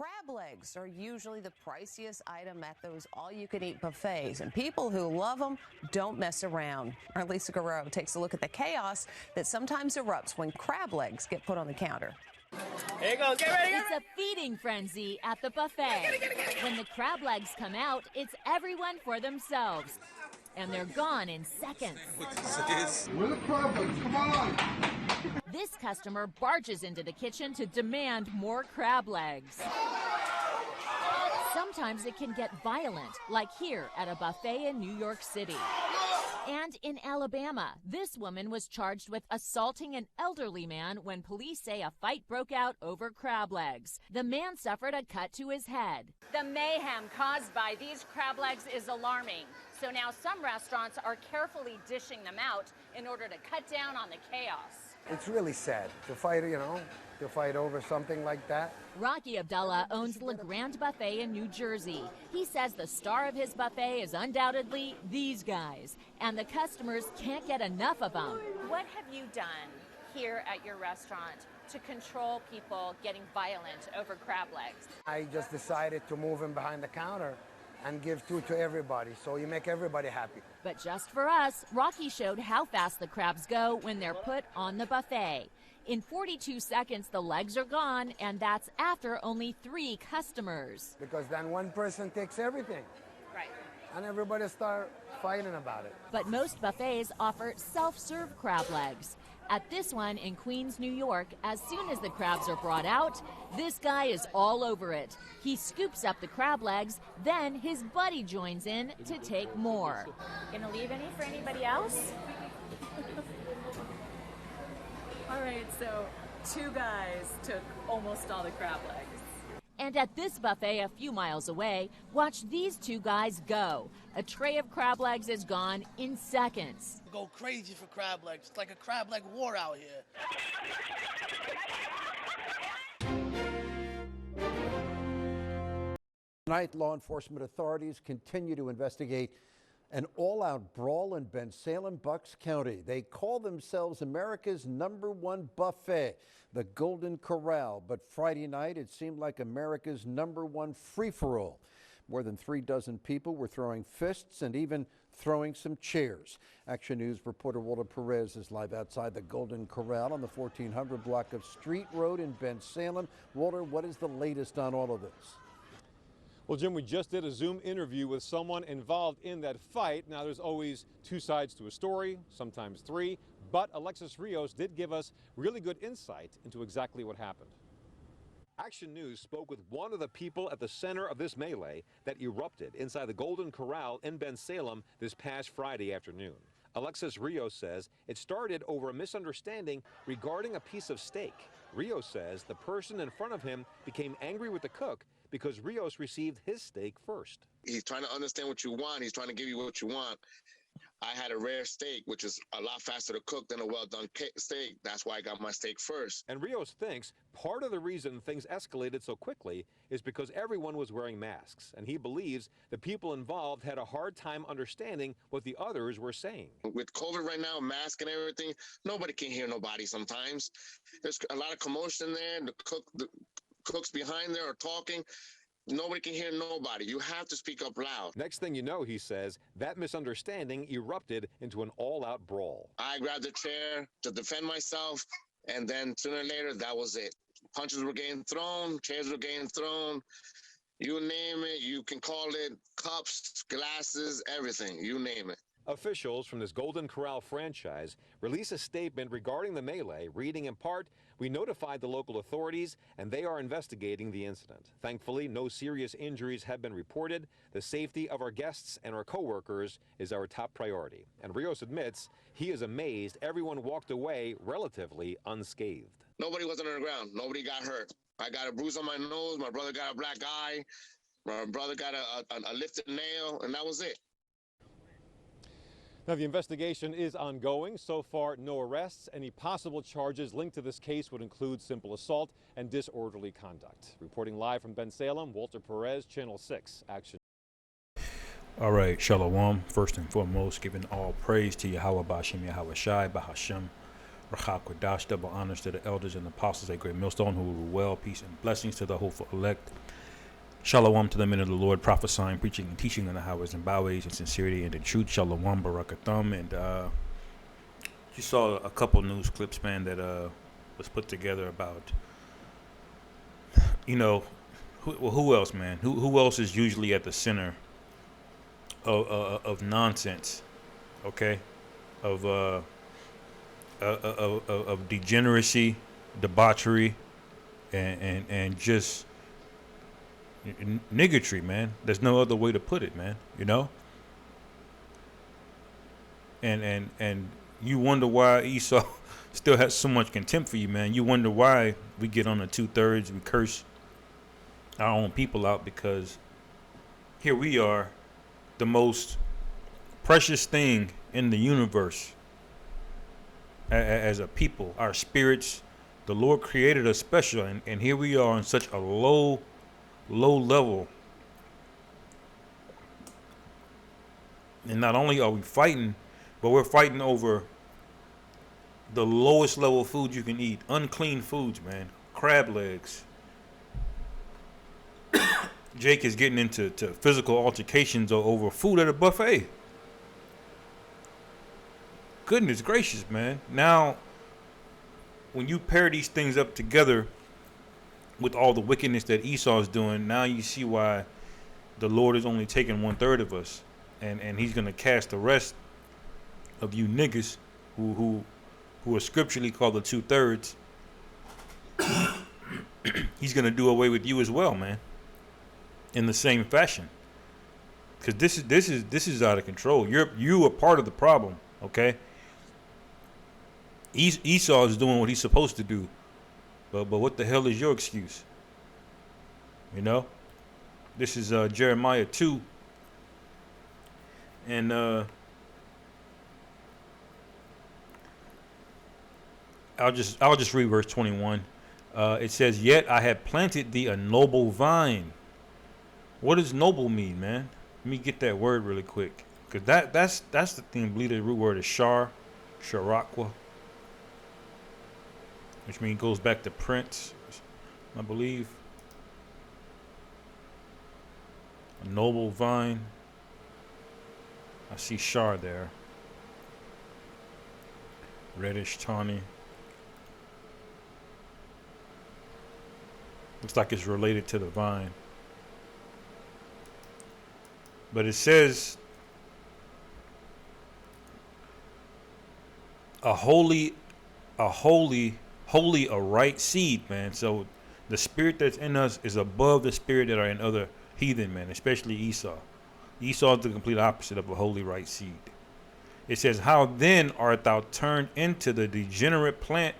Crab legs are usually the priciest item at those all-you-can-eat buffets, and people who love them don't mess around. Our Lisa Guerrero takes a look at the chaos that sometimes erupts when crab legs get put on the counter. Here you go. Get ready. It's a feeding frenzy at the buffet. When the crab legs come out, it's everyone for themselves. And they're gone in seconds. Where the crab legs? Come on. This customer barges into the kitchen to demand more crab legs. Sometimes it can get violent, like here at a buffet in New York City. And in Alabama, this woman was charged with assaulting an elderly man when police say a fight broke out over crab legs. The man suffered a cut to his head. The mayhem caused by these crab legs is alarming. So now some restaurants are carefully dishing them out in order to cut down on the chaos. It's really sad to fight, to fight over something like that. Rocky Abdullah owns Le Grand Buffet in New Jersey. He says the star of his buffet is undoubtedly these guys, and the customers can't get enough of them. What have you done here at your restaurant to control people getting violent over crab legs? I just decided to move him behind the counter and give two to everybody, so you make everybody happy. But just for us, Rocky showed how fast the crabs go when they're put on the buffet. In 42 seconds, the legs are gone, and that's after only 3 customers. Because then one person takes everything. Right. And everybody start fighting about it. But most buffets offer self-serve crab legs. At this one in Queens, New York, as soon as the crabs are brought out, this guy is all over it. He scoops up the crab legs, then his buddy joins in to take more. Gonna leave any for anybody else? All right, so 2 guys took almost all the crab legs. And at this buffet a few miles away, watch these 2 guys go. A tray of crab legs is gone in seconds. We go crazy for crab legs. It's like a crab leg war out here. Tonight, law enforcement authorities continue to investigate an all-out brawl in Bensalem, Bucks County. They call themselves America's #1 buffet, the Golden Corral. But Friday night, it seemed like America's #1 free-for-all. More than 3 dozen people were throwing fists and even throwing some chairs. Action News reporter Walter Perez is live outside the Golden Corral on the 1400 block of Street Road in Bensalem. Walter, what is the latest on all of this? Well, Jim, we just did a Zoom interview with someone involved in that fight. Now, there's always 2 sides to a story, sometimes 3, but Alexis Rios did give us really good insight into exactly what happened. Action News spoke with one of the people at the center of this melee that erupted inside the Golden Corral in Bensalem this past Friday afternoon. Alexis Rios says it started over a misunderstanding regarding a piece of steak. Rios says the person in front of him became angry with the cook because Rios received his steak first. He's trying to understand what you want. He's trying to give you what you want. I had a rare steak, which is a lot faster to cook than a well-done steak. That's why I got my steak first. And Rios thinks part of the reason things escalated so quickly is because everyone was wearing masks. And he believes the people involved had a hard time understanding what the others were saying. With COVID right now, mask and everything, nobody can hear nobody sometimes. There's a lot of commotion there. The cooks behind there are talking. Nobody can hear nobody. You have to speak up loud. Next thing you know, he says, that misunderstanding erupted into an all-out brawl. I grabbed a chair to defend myself, and then sooner or later, that was it. Punches were getting thrown, chairs were getting thrown. You name it, you can call it cups, glasses, everything, you name it. Officials from this Golden Corral franchise released a statement regarding the melee, reading in part, "We notified the local authorities and they are investigating the incident. Thankfully, no serious injuries have been reported. The safety of our guests and our co-workers is our top priority." And Rios admits he is amazed everyone walked away relatively unscathed. Nobody was on the ground. Nobody got hurt. I got a bruise on my nose. My brother got a black eye. My brother got a lifted nail, and that was it. Now, the investigation is ongoing. So far, no arrests. Any possible charges linked to this case would include simple assault and disorderly conduct. Reporting live from Bensalem, Walter Perez, Channel 6 Action. All right, Shalom. First and foremost, giving all praise to Yahweh Ba'Shem Yahweh Shai Bahashem. Rachak Kodash, double honors to the elders and apostles at Great Millstone who rule well, peace and blessings to the hopeful elect. Shalom to the men of the Lord, prophesying, preaching, and teaching on the highways and byways in sincerity and in truth. Shalom, Barakatham. And you saw a couple news clips, man, that was put together about, who else, man? Who else is usually at the center of nonsense, okay? Of degeneracy, debauchery, and just niggatry, man. There's no other way to put it, man. And you wonder why Esau still has so much contempt for you, man. You wonder why we get on the 2/3, we curse our own people out, because here we are, the most precious thing in the universe as a people, our spirits. The Lord created us special, and here we are on such a low level. And not only are we fighting, but we're fighting over the lowest level food you can eat. Unclean foods, man. Crab legs. Jake is getting into physical altercations over food at a buffet. Goodness gracious, man. Now, when you pair these things up together with all the wickedness that Esau is doing, now you see why the Lord is only taking 1/3 of us. And he's going to cast the rest of you niggas who are scripturally called the 2/3. He's going to do away with you as well, man. In the same fashion. Because this is out of control. You are part of the problem, okay? Esau is doing what he's supposed to do. But what the hell is your excuse? This is Jeremiah 2. And I'll just read verse 21. It says, "Yet I have planted thee a noble vine." What does noble mean, man? Let me get that word really quick, because that's the thing. I believe the root word is sharakwa, which means goes back to prince, I believe. A noble vine. I see shar there. Reddish, tawny. Looks like it's related to the vine. But it says a right seed, man. So the spirit that's in us is above the spirit that are in other heathen, man, especially Esau. Esau is the complete opposite of a holy right seed. It says, "How then art thou turned into the degenerate plant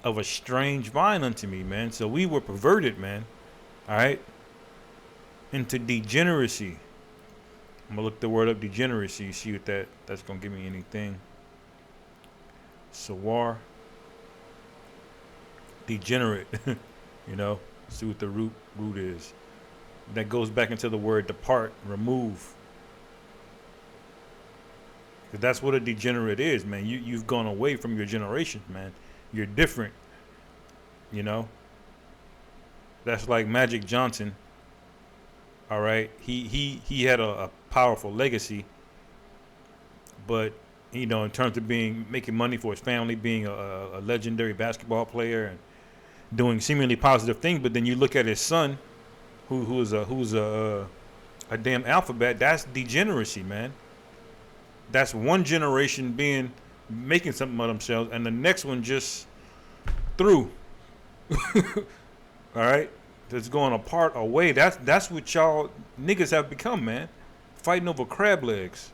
of a strange vine unto me," man. So we were perverted, man. All right. Into degeneracy. I'm gonna look the word up, degeneracy. See what that's gonna give me anything. Sawar. Degenerate. See what the root is. That goes back into the word depart, remove. That's what a degenerate is, man. You've gone away from your generation, man. You're different. That's like Magic Johnson. All right, he had a powerful legacy, but in terms of making money for his family, being a legendary basketball player and doing seemingly positive things, but then you look at his son, who's a damn alphabet. That's degeneracy, man. That's one generation making something of themselves, and the next one just through. All right. That's going apart away. That's what y'all niggas have become, man. Fighting over crab legs.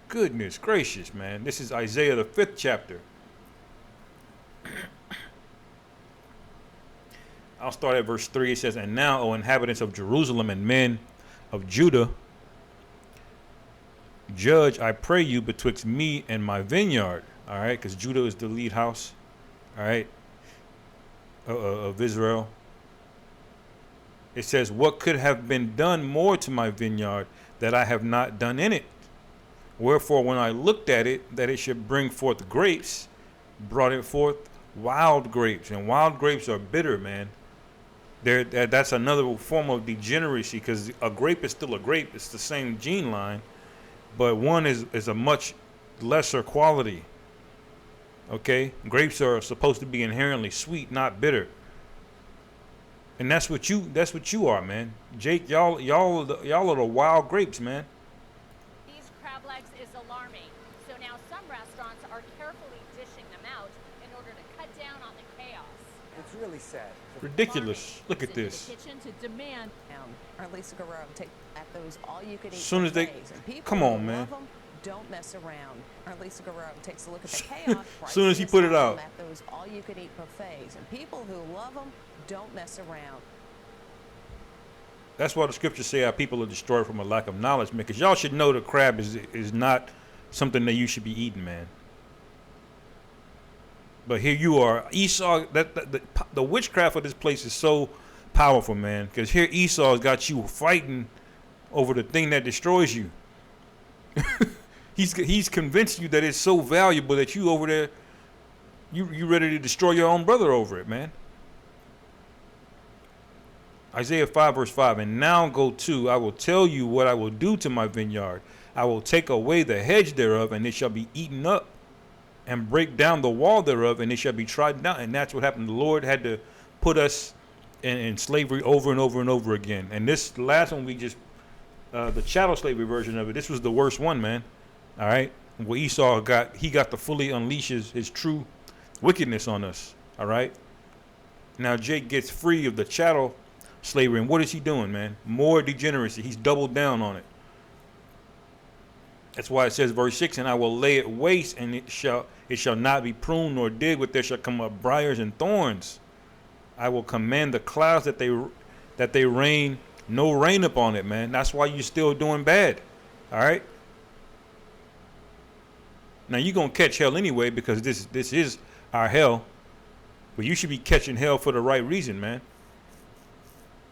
Goodness gracious, man. This is Isaiah the 5th chapter. I'll start at verse 3. It says, "And now, O inhabitants of Jerusalem and men of Judah, judge, I pray you, betwixt me and my vineyard." All right, because Judah is the lead house. All right. Of Israel. It says, "What could have been done more to my vineyard that I have not done in it? Wherefore, when I looked at it, that it should bring forth grapes, brought it forth wild grapes, and wild grapes are bitter, man. That's another form of degeneracy, because a grape is still a grape. It's the same gene line, but one is a much lesser quality. Okay, grapes are supposed to be inherently sweet, not bitter. And that's what you are, man. Jake, y'all are the wild grapes, man. These crab legs is alarming. So now some restaurants are carefully dishing them out in order to cut down on the chaos. It's really sad. Ridiculous. Look at Into the this. kitchen to demand. Our Lisa Garreau take at those all-you-can-eat Soon as they- buffets, and people come who on, man. love 'em don't mess around. Our Lisa Garreau takes a look at the chaos. Soon as he put it priciest out. item at those all-you-can-eat buffets, and people who love them don't mess around. That's why the scriptures say our people are destroyed from a lack of knowledge, man. Because y'all should know the crab is not something that you should be eating, man. But here you are, Esau. The witchcraft of this place is so powerful, man. Because here Esau's got you fighting over the thing that destroys you. He's convinced you that it's so valuable that you over there, you ready to destroy your own brother over it, man. Isaiah 5 verse 5, and now go to, I will tell you what I will do to my vineyard. I will take away the hedge thereof, and it shall be eaten up, and break down the wall thereof, and it shall be trodden down. And that's what happened. The Lord had to put us in slavery over and over and over again. And this last one, we just, the chattel slavery version of it, this was the worst one, man. All right? Where Esau got to fully unleash his true wickedness on us. All right? Now Jake gets free of the chattel slavery, and what is he doing, man? More degeneracy. He's doubled down on it. That's why it says, verse 6, and I will lay it waste, and it shall not be pruned nor digged, but there shall come up briars and thorns. I will command the clouds that they rain no rain upon it, man. That's why you're still doing bad. All right? Now you're gonna catch hell anyway, because this is our hell. But you should be catching hell for the right reason, man.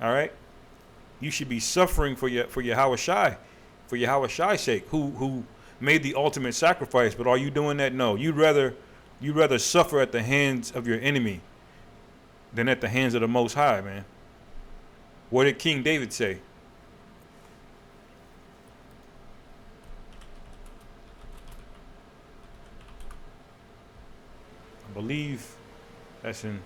All right? You should be suffering for your Hawashai, for your Hawashai's sake, who made the ultimate sacrifice. But are you doing that? No. You'd rather suffer at the hands of your enemy than at the hands of the Most High, man. What did King David say? I believe that's in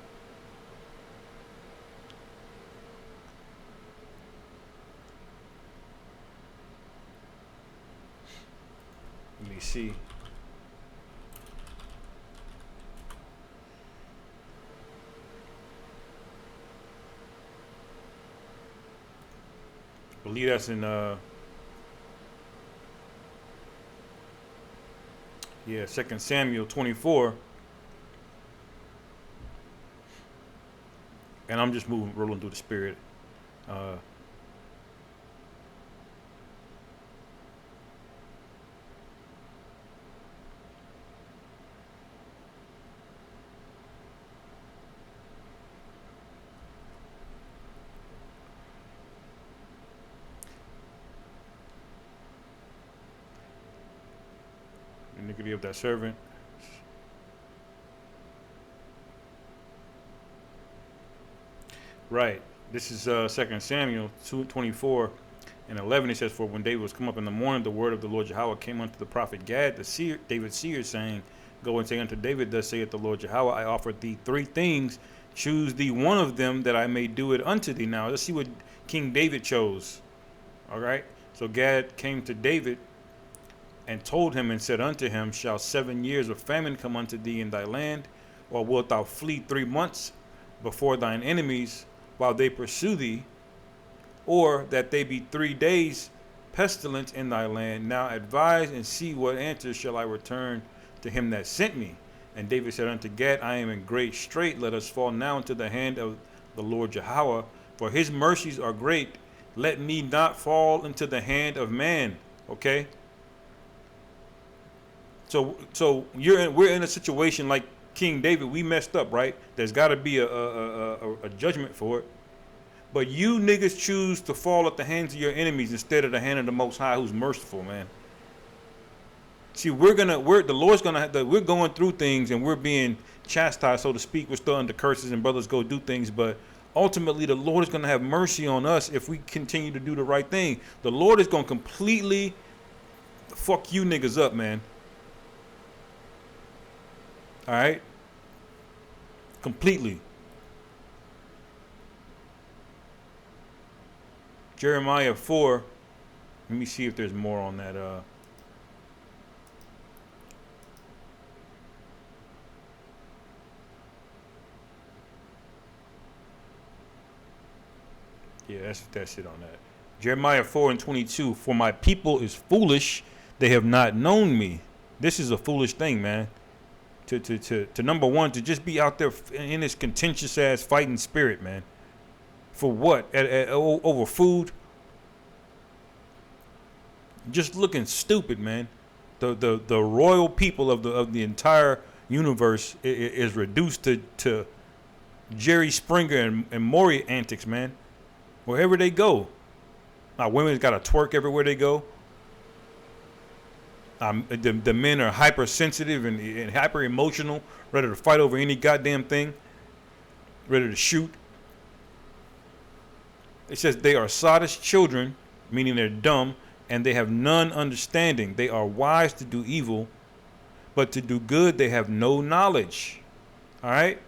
let me see. I believe that's in 2 Samuel 24. And I'm just rolling through the spirit. Iniquity of that servant. Right. This is 2 Samuel 2:24 and 11. It says, for when David was come up in the morning, the word of the Lord Yahweh came unto the prophet Gad, the seer, David's seer, saying, go and say unto David, thus saith the Lord Yahweh, I offer thee 3 things. Choose thee one of them, that I may do it unto thee. Now, let's see what King David chose. All right. So Gad came to David and told him and said unto him, shall 7 years of famine come unto thee in thy land, or wilt thou flee 3 months before thine enemies while they pursue thee, or that they be 3 days pestilence in thy land? Now advise and see what answer shall I return to him that sent me. And David said unto Gad, I am in great strait. Let us fall now into the hand of the Lord Yahweh, for his mercies are great. Let me not fall into the hand of man. Okay? So we're in a situation like King David. We messed up, right? There's got to be a judgment for it. But you niggas choose to fall at the hands of your enemies instead of the hand of the Most High, who's merciful, man. See, the Lord's gonna have we're going through things and we're being chastised, so to speak. We're still under curses and brothers go do things, but ultimately the Lord is gonna have mercy on us if we continue to do the right thing. The Lord is gonna completely fuck you niggas up, man. All right, completely. Jeremiah 4. Let me see if there's more on that. Yeah, that's it on that. Jeremiah 4:22. For my people is foolish; they have not known me. This is a foolish thing, man. To number one, to just be out there in this contentious ass fighting spirit, man. For what? Over food? Just looking stupid, man. The royal people of the entire universe is reduced to Jerry Springer and Maury antics, man. Wherever they go, women's got to twerk everywhere they go. The men are hypersensitive and hyper emotional, ready to fight over any goddamn thing, ready to shoot. It says they are sottish children, meaning they're dumb, and they have none understanding. They are wise to do evil, but to do good they have no knowledge. All right?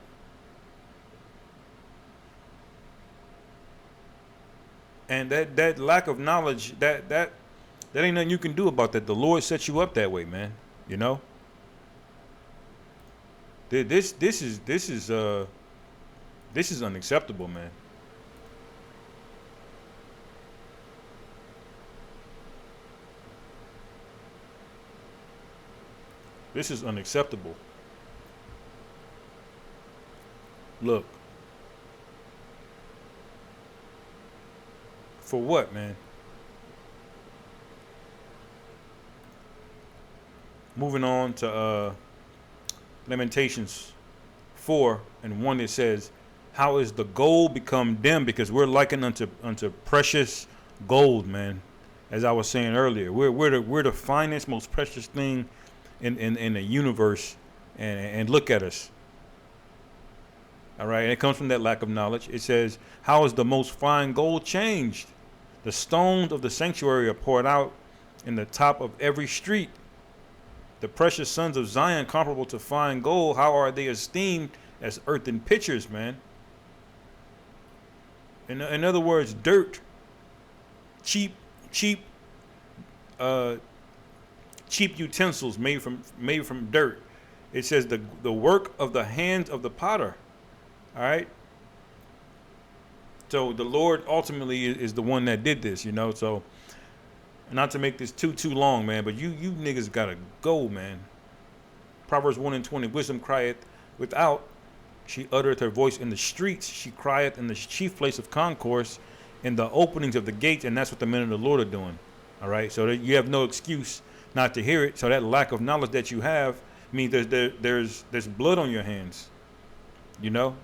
And that lack of knowledge, that ain't nothing you can do about that. The Lord set you up that way, man. You know? This is unacceptable, man. This is unacceptable. Look. For what, man? Moving on to Lamentations 4:1, it says, how is the gold become dim? Because we're likened unto precious gold, man. As I was saying earlier, we're the finest, most precious thing in the universe, and look at us. All right, and it comes from that lack of knowledge. It says, how is the most fine gold changed? The stones of the sanctuary are poured out in the top of every street. The precious sons of Zion, comparable to fine gold, how are they esteemed as earthen pitchers, man? In other words, dirt, cheap utensils made from dirt. It says the work of the hands of the potter. All right. So the Lord ultimately is the one that did this, you know. So, not to make this too long, man, but you niggas gotta go, man. Proverbs 1:20, wisdom crieth without, she uttereth her voice in the streets, she crieth in the chief place of concourse, in the openings of the gates, and that's what the men of the Lord are doing. All right, so that you have no excuse not to hear it. So that lack of knowledge that you have means there's blood on your hands, you know.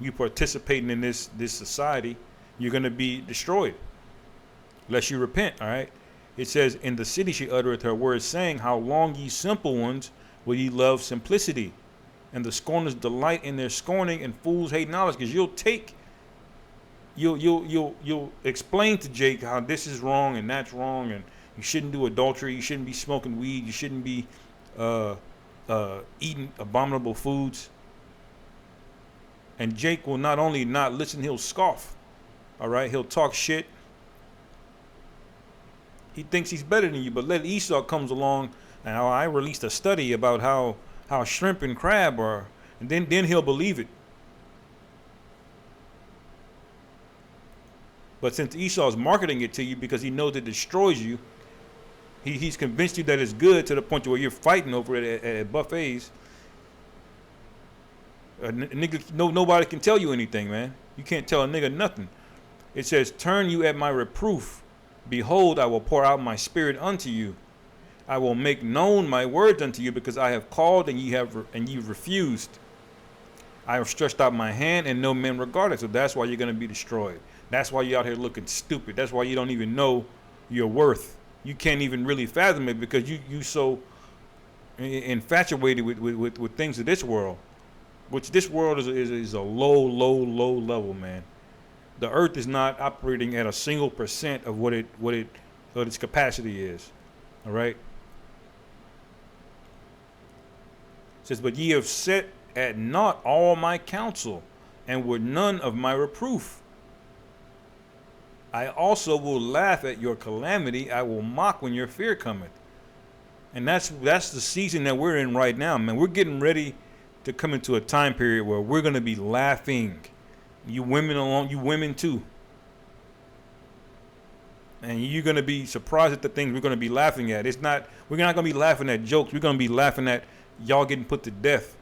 You participating in this society, you're going to be destroyed unless you repent. All right. It says, in the city she uttereth her words, saying, how long, ye simple ones, will ye love simplicity? And the scorners delight in their scorning, and fools hate knowledge. Because you'll explain to Jake how this is wrong and that's wrong, and you shouldn't do adultery, you shouldn't be smoking weed, you shouldn't be eating abominable foods. And Jake will not only not listen, he'll scoff. All right, he'll talk shit. He thinks he's better than you, but let Esau comes along, and I released a study about how shrimp and crab are, and then he'll believe it. But since Esau's marketing it to you because he knows it destroys you, he's convinced you that it's good to the point where you're fighting over it at buffets. Nigga, nobody can tell you anything, man. You can't tell a nigga nothing. It says, turn you at my reproof. Behold, I will pour out my spirit unto you. I will make known my words unto you, because I have called and you've refused. I have stretched out my hand and no man regarded. So that's why you're going to be destroyed. That's why you're out here looking stupid. That's why you don't even know your worth. you can't even really fathom it because you so infatuated with things of this world, which this world is a low level, man. The earth is not operating at a single % of what its capacity is. All right. It says, but ye have set at naught all my counsel, and were none of my reproof. I also will laugh at your calamity. I will mock when your fear cometh. And that's the season that we're in right now, man. We're getting ready to come into a time period where we're going to be laughing. You women too. And you're going to be surprised at the things we're going to be laughing at. We're not going to be laughing at jokes. We're going to be laughing at y'all getting put to death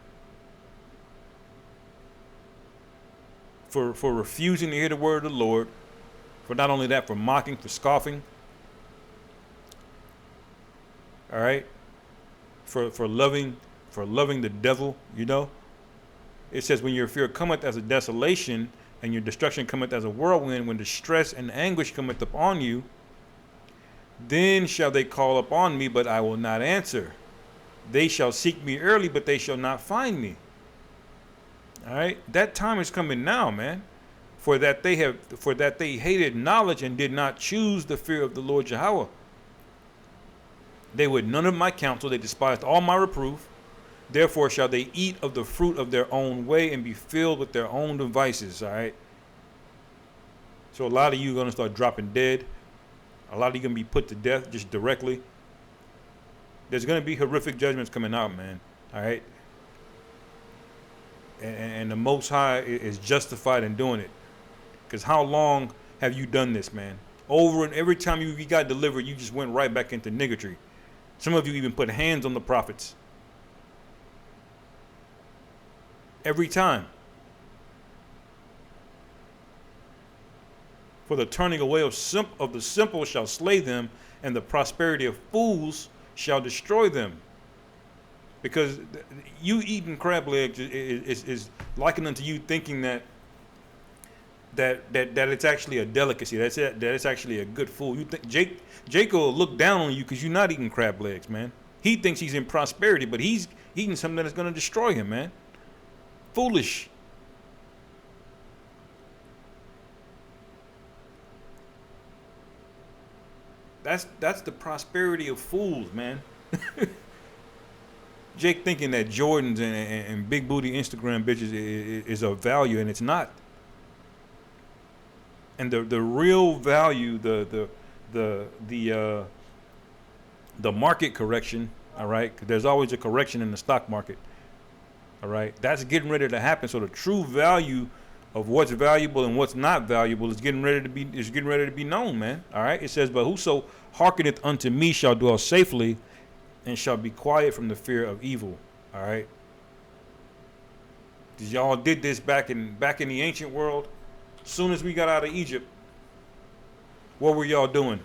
for refusing to hear the word of the Lord, for not only that, for mocking, for scoffing, all right, for loving the devil, you know. It says, when your fear cometh as a desolation, and your destruction cometh as a whirlwind, when distress and anguish cometh upon you, then shall they call upon me, but I will not answer. They shall seek me early, but they shall not find me. All right, that time is coming now, man. For that they hated knowledge and did not choose the fear of the Lord Yahweh. They would none of my counsel; they despised all my reproof. Therefore shall they eat of the fruit of their own way and be filled with their own devices. All right. So a lot of you are gonna start dropping dead. A lot of you are gonna be put to death just directly. There's going to be horrific judgments coming out, man. All right. And the Most High is justified in doing it. Because how long have you done this, man? Over and every time you got delivered, you just went right back into niggardry. Some of you even put hands on the prophets. Every time. For the turning away of the simple shall slay them, and the prosperity of fools shall destroy them. Because you eating crab legs is likened unto you thinking that it's actually a delicacy. That it's actually a good food. You think Jake will look down on you because you're not eating crab legs, man. He thinks he's in prosperity, but he's eating something that is going to destroy him, man. Foolish. That's the prosperity of fools, man. Jake thinking that Jordans and big booty Instagram bitches is of value, and it's not. And the real value, the market correction, all right? 'Cause there's always a correction in the stock market, all right? That's getting ready to happen. So the true value of what's valuable and what's not valuable is getting ready to be known, man. All right. It says, but whoso hearkeneth unto me shall dwell safely, and shall be quiet from the fear of evil. All right. Because y'all did this back in the ancient world. As soon as we got out of Egypt, what were y'all doing?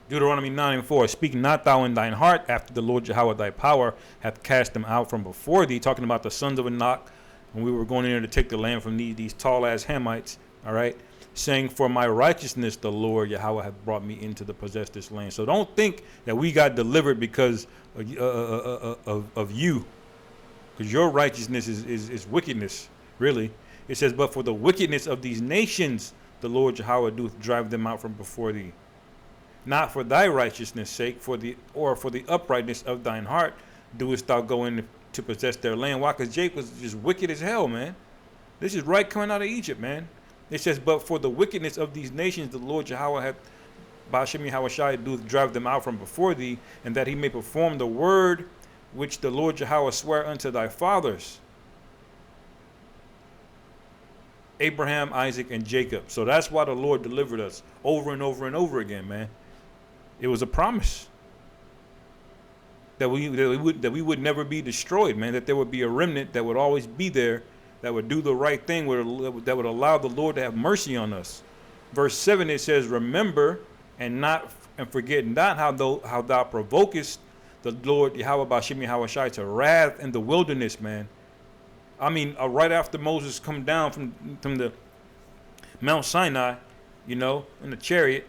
Deuteronomy 9:4, speak not thou in thine heart after the Lord Yahweh thy power hath cast them out from before thee. Talking about the sons of Anak when we were going in there to take the land from these tall ass Hamites, all right, saying, for my righteousness the Lord Yahweh hath brought me into to possess this land. So don't think that we got delivered because of you, because your righteousness is wickedness, really. It says, but for the wickedness of these nations the Lord Yahweh doth drive them out from before thee. Not for thy righteousness' sake, for the uprightness of thine heart, doest thou go in to possess their land. Why? Because Jake was just wicked as hell, man. This is right coming out of Egypt, man. It says, but for the wickedness of these nations, the Lord Yahweh hath, Ba'ashem Yahweh Shai, doeth drive them out from before thee, and that he may perform the word which the Lord Yahweh sware unto thy fathers, Abraham, Isaac, and Jacob. So that's why the Lord delivered us over and over and over again, man. It was a promise that we would never be destroyed, man. That there would be a remnant that would always be there, that would do the right thing, that would allow the Lord to have mercy on us. Verse 7, it says, remember and forget not how thou provokest the Lord Yahweh Bashim Yahweh Shai to wrath in the wilderness, man. I mean, right after Moses come down from the Mount Sinai, in the chariot,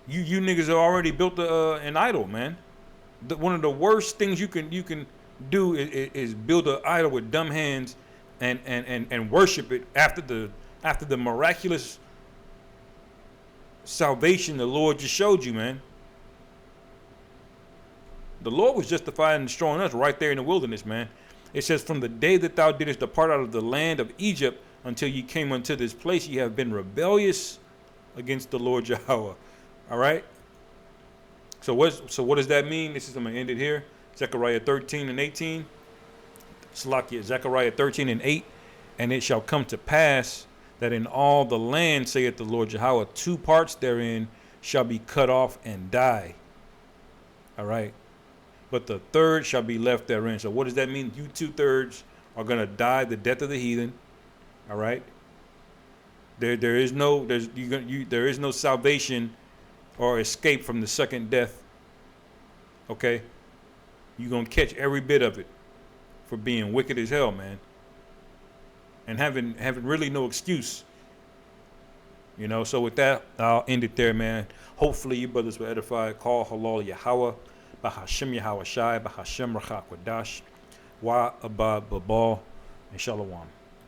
you niggas have already built an idol, man. One of the worst things you can do is build an idol with dumb hands and worship it after the miraculous salvation the Lord just showed you, man. The Lord was justified in destroying us right there in the wilderness, man. It says, from the day that thou didst depart out of the land of Egypt until ye came unto this place, ye have been rebellious against the Lord Yahweh. All right? So what does that mean? I'm going to end it here. Zechariah 13 and 18. Salakia, Zechariah 13 and 8. And it shall come to pass that in all the land, saith the Lord Yahweh, 2 parts therein shall be cut off and die. All right? But the third shall be left therein. So what does that mean? You 2/3 are going to die the death of the heathen. All right? There is no salvation or escape from the second death. Okay? You're going to catch every bit of it for being wicked as hell, man. And having really no excuse. So with that, I'll end it there, man. Hopefully you brothers were edified. Call halal Yahweh. Bahashim Yahweh Shai. Bahashim Rachak Wadash. Wa Abba Babal. And Shalom.